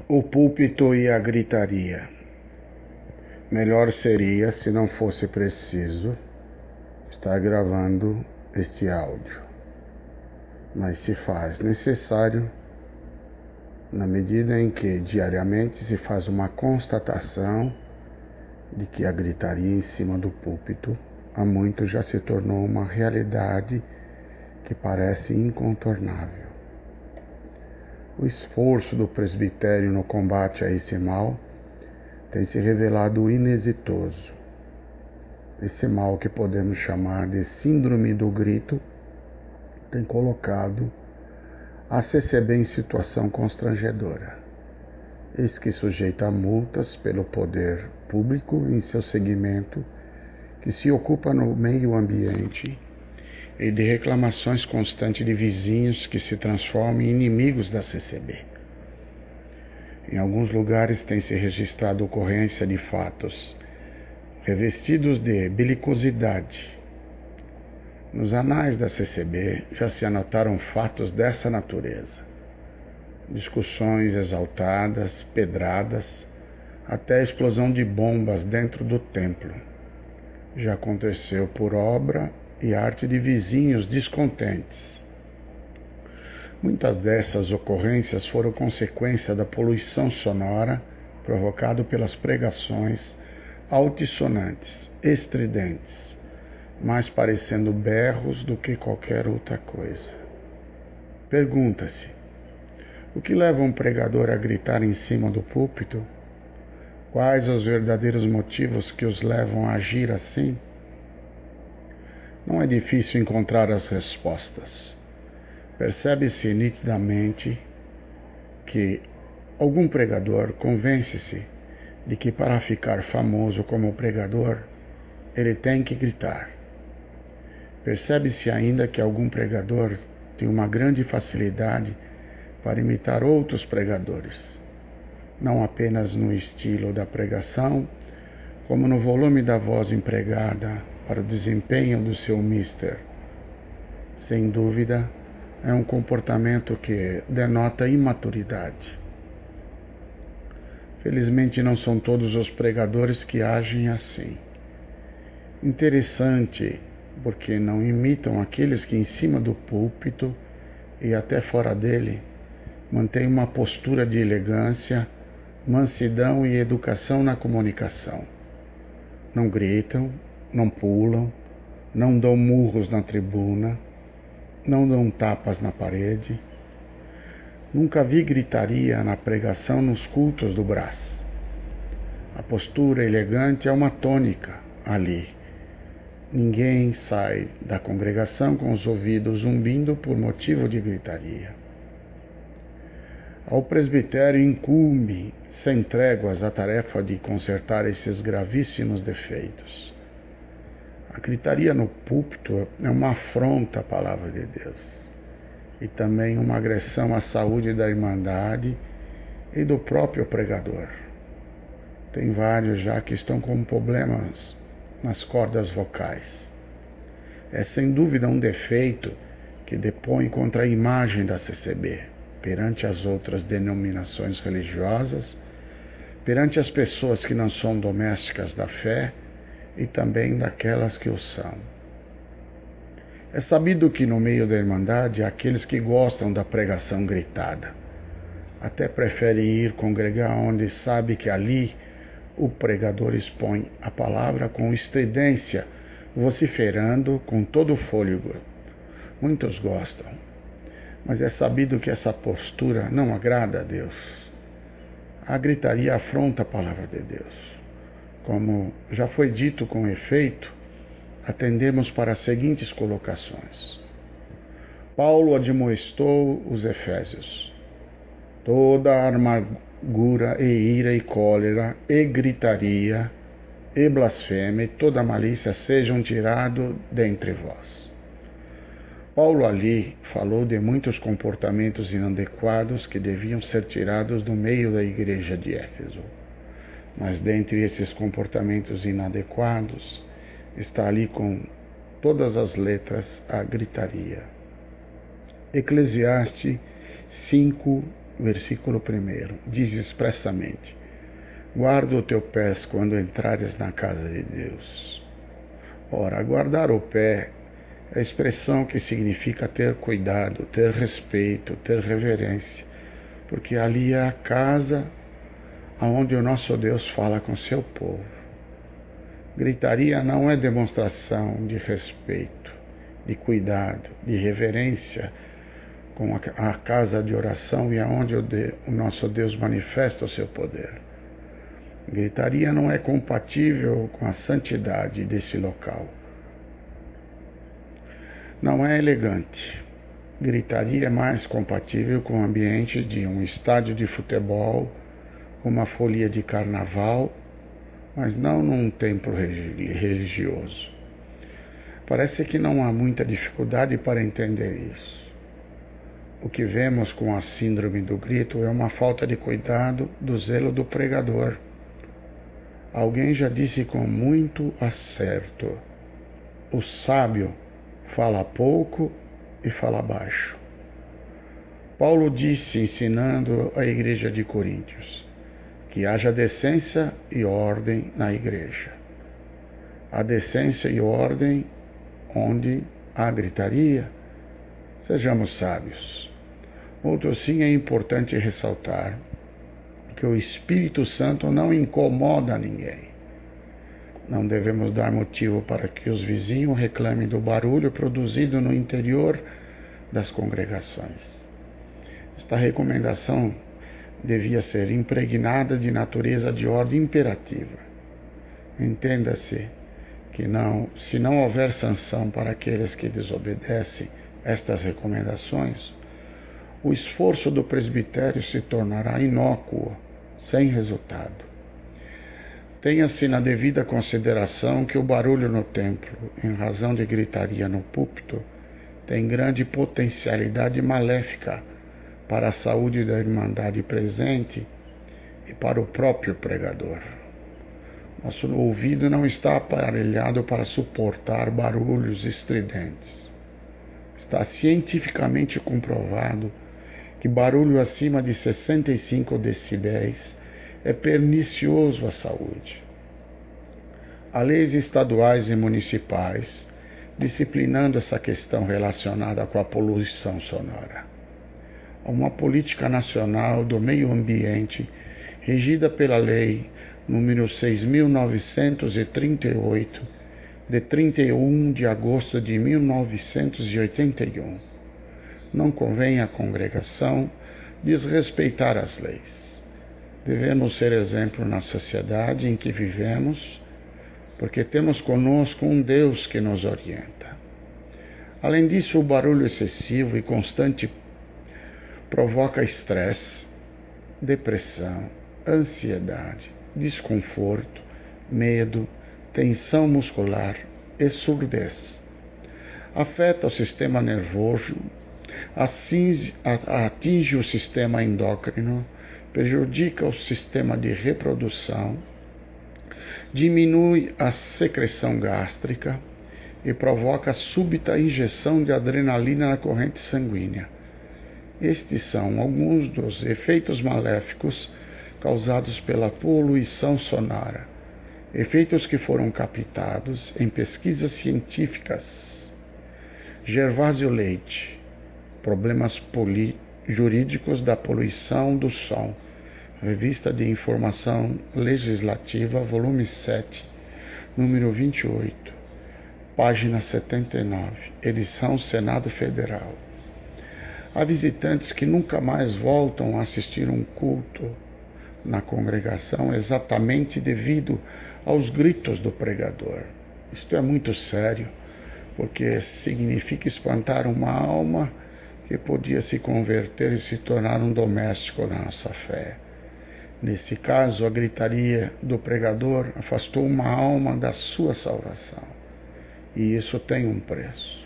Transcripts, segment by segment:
O púlpito e a gritaria. Melhor seria, se não fosse preciso, estar gravando este áudio. Mas se faz necessário, na medida em que diariamente se faz uma constatação de que a gritaria em cima do púlpito há muito já se tornou uma realidade que parece incontornável. O esforço do presbitério no combate a esse mal tem se revelado inexitoso. Esse mal que podemos chamar de síndrome do grito tem colocado a CCB em situação constrangedora. Eis que sujeita a multas pelo poder público em seu segmento, que se ocupa no meio ambiente, e de reclamações constantes de vizinhos que se transformam em inimigos da CCB. Em alguns lugares tem se registrado ocorrência de fatos revestidos de belicosidade. Nos anais da CCB já se anotaram fatos dessa natureza. Discussões exaltadas, pedradas, até a explosão de bombas dentro do templo. Já aconteceu por obra e arte de vizinhos descontentes. Muitas dessas ocorrências foram consequência da poluição sonora provocada pelas pregações altissonantes, estridentes, mais parecendo berros do que qualquer outra coisa. Pergunta-se: o que leva um pregador a gritar em cima do púlpito? Quais os verdadeiros motivos que os levam a agir assim? Não é difícil encontrar as respostas. Percebe-se nitidamente que algum pregador convence-se de que para ficar famoso como pregador, ele tem que gritar. Percebe-se ainda que algum pregador tem uma grande facilidade para imitar outros pregadores, não apenas no estilo da pregação, como no volume da voz empregada para o desempenho do seu mister. Sem dúvida, é um comportamento que denota imaturidade. Felizmente não são todos os pregadores que agem assim. Interessante, porque não imitam aqueles que em cima do púlpito e até fora dele mantêm uma postura de elegância, mansidão e educação na comunicação. Não gritam, não pulam, não dão murros na tribuna, não dão tapas na parede. Nunca vi gritaria na pregação nos cultos do Brás. A postura elegante é uma tônica ali. Ninguém sai da congregação com os ouvidos zumbindo por motivo de gritaria. Ao presbitério incumbe, sem tréguas, a tarefa de consertar esses gravíssimos defeitos. A gritaria no púlpito é uma afronta à palavra de Deus e também uma agressão à saúde da Irmandade e do próprio pregador. Tem vários já que estão com problemas nas cordas vocais. É sem dúvida um defeito que depõe contra a imagem da CCB, perante as outras denominações religiosas, perante as pessoas que não são domésticas da fé e também daquelas que o são. É sabido que no meio da Irmandade há aqueles que gostam da pregação gritada. Até preferem ir congregar onde sabe que ali o pregador expõe a palavra com estridência, vociferando com todo o fôlego. Muitos gostam, mas é sabido que essa postura não agrada a Deus. A gritaria afronta a palavra de Deus. Como já foi dito com efeito, atendemos para as seguintes colocações. Paulo admoestou os Efésios: toda amargura e ira e cólera e gritaria e blasfêmia e toda malícia sejam tirados dentre vós. Paulo ali falou de muitos comportamentos inadequados que deviam ser tirados do meio da igreja de Éfeso. Mas dentre esses comportamentos inadequados está ali com todas as letras a gritaria. Eclesiastes 5, versículo 1, diz expressamente: guarda o teu pé quando entrares na casa de Deus. Ora, guardar o pé é a expressão que significa ter cuidado, ter respeito, ter reverência, porque ali é a casa onde o nosso Deus fala com seu povo. Gritaria não é demonstração de respeito, de cuidado, de reverência com a casa de oração e aonde o nosso Deus manifesta o seu poder. Gritaria não é compatível com a santidade desse local. Não é elegante. Gritaria é mais compatível com o ambiente de um estádio de futebol, uma folia de carnaval, mas não num templo religioso. Parece que não há muita dificuldade para entender isso. O que vemos com a síndrome do grito é uma falta de cuidado do zelo do pregador. Alguém já disse com muito acerto: o sábio fala pouco e fala baixo. Paulo disse, ensinando a igreja de Coríntios, que haja decência e ordem na igreja. A decência e ordem onde há gritaria. Sejamos sábios. Outro sim é importante ressaltar que o Espírito Santo não incomoda ninguém. Não devemos dar motivo para que os vizinhos reclamem do barulho produzido no interior das congregações. Esta recomendação devia ser impregnada de natureza de ordem imperativa. Entenda-se que se não houver sanção para aqueles que desobedecem estas recomendações, o esforço do presbitério se tornará inócuo, sem resultado. Tenha-se na devida consideração que o barulho no templo, em razão de gritaria no púlpito, tem grande potencialidade maléfica para a saúde da irmandade presente e para o próprio pregador. Nosso ouvido não está aparelhado para suportar barulhos estridentes. Está cientificamente comprovado que barulho acima de 65 decibéis é pernicioso à saúde. Há leis estaduais e municipais disciplinando essa questão relacionada com a poluição sonora. Há uma política nacional do meio ambiente regida pela lei número 6.938, de 31 de agosto de 1981. Não convém à congregação desrespeitar as leis. Devemos ser exemplo na sociedade em que vivemos, porque temos conosco um Deus que nos orienta. Além disso, o barulho excessivo e constante provoca estresse, depressão, ansiedade, desconforto, medo, tensão muscular e surdez. Afeta o sistema nervoso, atinge o sistema endócrino, prejudica o sistema de reprodução, diminui a secreção gástrica e provoca súbita injeção de adrenalina na corrente sanguínea. Estes são alguns dos efeitos maléficos causados pela poluição sonora, efeitos que foram captados em pesquisas científicas. Gervásio Leite, Problemas Jurídicos da Poluição do Som, Revista de Informação Legislativa, volume 7, número 28, página 79, edição Senado Federal. Há visitantes que nunca mais voltam a assistir um culto na congregação exatamente devido aos gritos do pregador. Isto é muito sério, porque significa espantar uma alma que podia se converter e se tornar um doméstico da nossa fé. Nesse caso, a gritaria do pregador afastou uma alma da sua salvação. E isso tem um preço.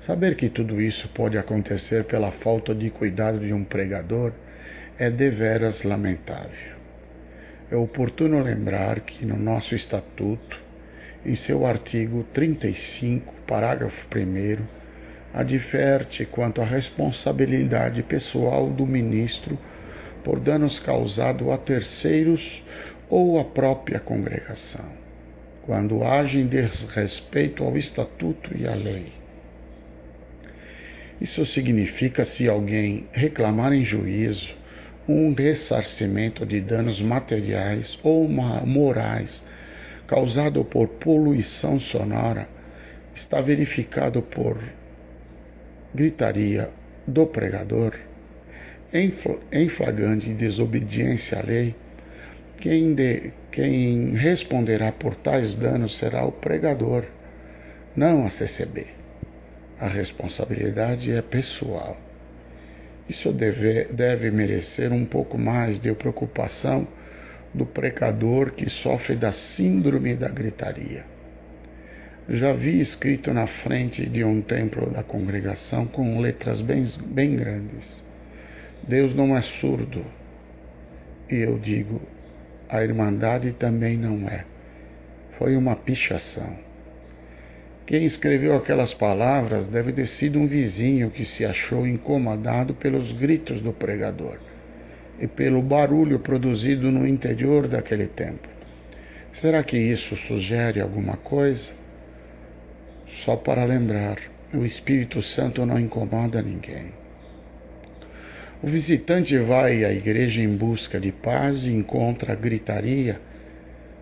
Saber que tudo isso pode acontecer pela falta de cuidado de um pregador é deveras lamentável. É oportuno lembrar que no nosso estatuto, em seu artigo 35, parágrafo 1º, adverte quanto à responsabilidade pessoal do ministro por danos causados a terceiros ou à própria congregação, quando age em desrespeito ao estatuto e à lei. Isso significa, se alguém reclamar em juízo um ressarcimento de danos materiais ou morais causado por poluição sonora, está verificado por gritaria do pregador, em flagrante desobediência à lei, quem responderá por tais danos será o pregador, não a CCB. A responsabilidade é pessoal. Isso deve merecer um pouco mais de preocupação do pregador que sofre da síndrome da gritaria. Já vi escrito na frente de um templo da congregação com letras bem grandes: Deus não é surdo. E eu digo, a Irmandade também não é. Foi uma pichação. Quem escreveu aquelas palavras deve ter sido um vizinho que se achou incomodado pelos gritos do pregador e pelo barulho produzido no interior daquele templo. Será que isso sugere alguma coisa? Só para lembrar, o Espírito Santo não incomoda ninguém. O visitante vai à igreja em busca de paz e encontra gritaria.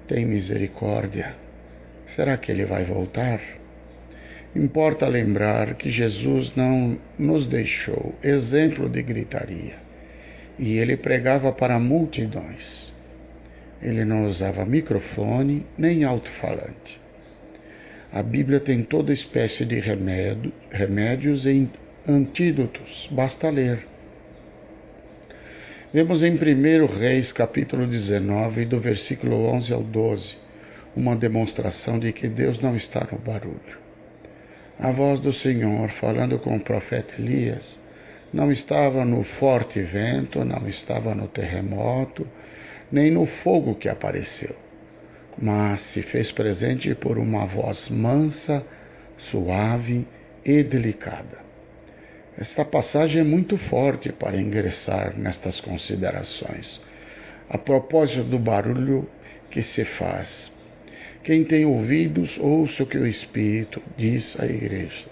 Tem misericórdia. Será que ele vai voltar? Importa lembrar que Jesus não nos deixou exemplo de gritaria, e ele pregava para multidões. Ele não usava microfone nem alto-falante. A Bíblia tem toda espécie de remédios e antídotos, basta ler. Vemos em 1 Reis, capítulo 19, do versículo 11 ao 12, uma demonstração de que Deus não está no barulho. A voz do Senhor, falando com o profeta Elias, não estava no forte vento, não estava no terremoto, nem no fogo que apareceu, mas se fez presente por uma voz mansa, suave e delicada. Esta passagem é muito forte para ingressar nestas considerações. A propósito do barulho que se faz, quem tem ouvidos, ouça o que o Espírito diz à igreja.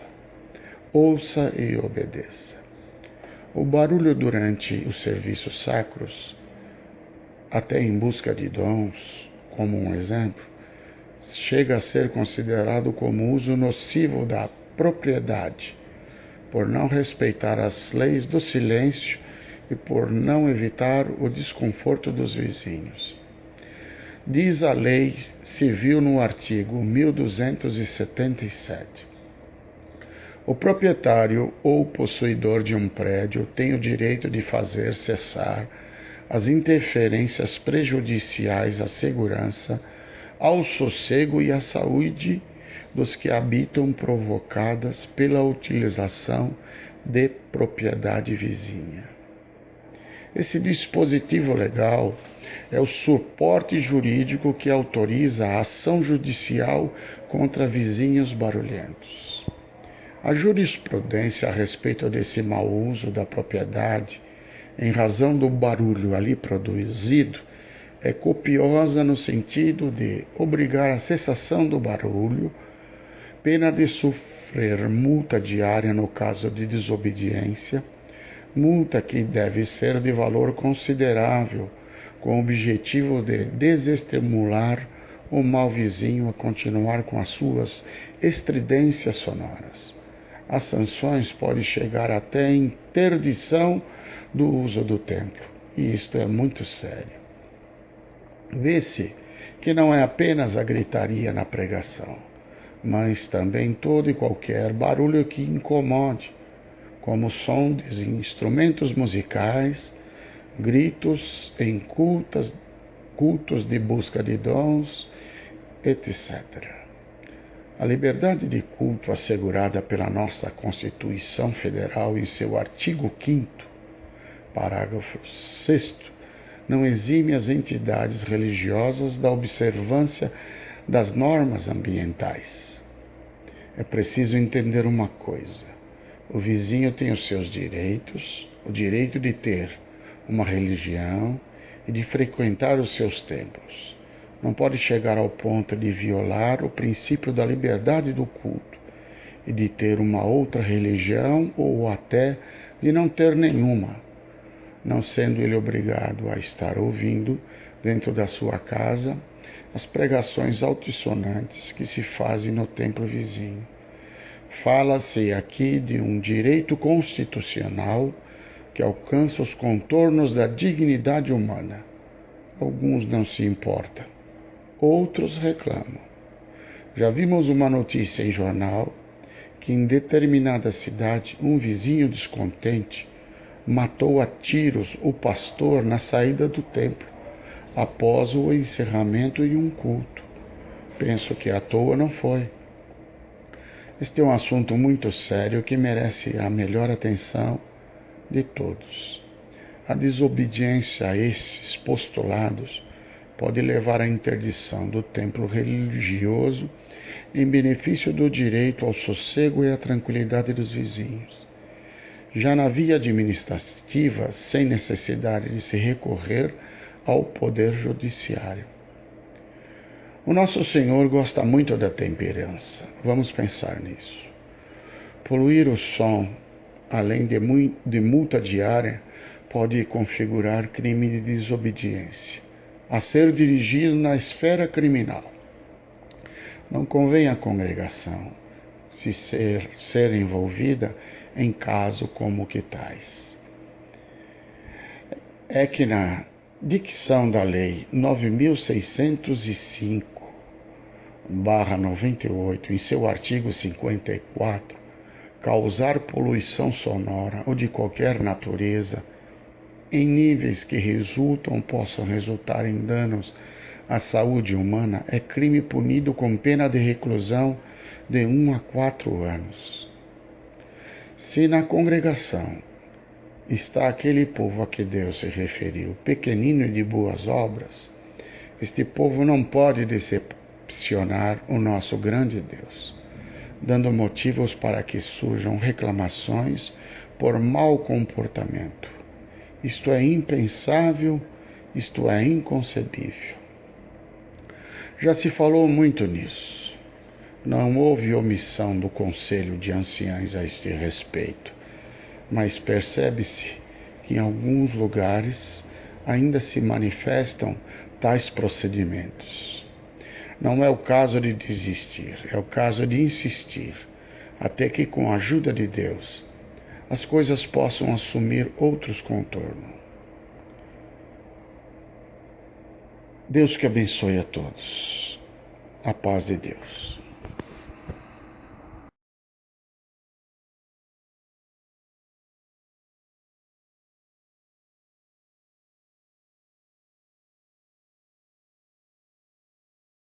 Ouça e obedeça. O barulho durante os serviços sacros, até em busca de dons, como um exemplo, chega a ser considerado como uso nocivo da propriedade, por não respeitar as leis do silêncio e por não evitar o desconforto dos vizinhos. Diz a lei civil no artigo 1277. O proprietário ou possuidor de um prédio tem o direito de fazer cessar as interferências prejudiciais à segurança, ao sossego e à saúde dos que habitam, provocadas pela utilização de propriedade vizinha. Esse dispositivo legal é o suporte jurídico que autoriza a ação judicial contra vizinhos barulhentos. A jurisprudência a respeito desse mau uso da propriedade, em razão do barulho ali produzido, é copiosa no sentido de obrigar a cessação do barulho, pena de sofrer multa diária no caso de desobediência, multa que deve ser de valor considerável, com o objetivo de desestimular o mau vizinho a continuar com as suas estridências sonoras. As sanções podem chegar até a interdição do uso do templo, e isto é muito sério. Vê-se que não é apenas a gritaria na pregação, mas também todo e qualquer barulho que incomode, como o som de instrumentos musicais, gritos em cultos de busca de dons, etc. A liberdade de culto assegurada pela nossa Constituição Federal em seu artigo 5º, parágrafo 6º, não exime as entidades religiosas da observância das normas ambientais. É preciso entender uma coisa: O vizinho tem os seus direitos, o direito de ter uma religião e de frequentar os seus templos. Não pode chegar ao ponto de violar o princípio da liberdade do culto e de ter uma outra religião ou até de não ter nenhuma, não sendo ele obrigado a estar ouvindo dentro da sua casa as pregações altissonantes que se fazem no templo vizinho. Fala-se aqui de um direito constitucional que alcança os contornos da dignidade humana. Alguns não se importam, outros reclamam. Já vimos uma notícia em jornal que em determinada cidade um vizinho descontente matou a tiros o pastor na saída do templo, após o encerramento de um culto. Penso que à toa não foi. Este é um assunto muito sério que merece a melhor atenção de todos. A desobediência a esses postulados pode levar à interdição do templo religioso em benefício do direito ao sossego e à tranquilidade dos vizinhos. Já na via administrativa, sem necessidade de se recorrer ao poder judiciário. O nosso Senhor gosta muito da temperança. Vamos pensar nisso. Poluir o som, além de multa diária, pode configurar crime de desobediência, a ser dirigido na esfera criminal. Não convém à congregação ser envolvida em caso como que tais. É que na dicção da Lei 9.605/98, em seu artigo 54, causar poluição sonora ou de qualquer natureza em níveis que possam resultar em danos à saúde humana é crime punido com pena de reclusão de 1 a 4 anos. Se na congregação está aquele povo a que Deus se referiu, pequenino e de boas obras, este povo não pode decepcionar o nosso grande Deus, dando motivos para que surjam reclamações por mau comportamento. Isto é impensável, isto é inconcebível. Já se falou muito nisso. Não houve omissão do Conselho de Anciães a este respeito, mas percebe-se que em alguns lugares ainda se manifestam tais procedimentos. Não é o caso de desistir, é o caso de insistir, até que com a ajuda de Deus as coisas possam assumir outros contornos. Deus que abençoe a todos. A paz de Deus.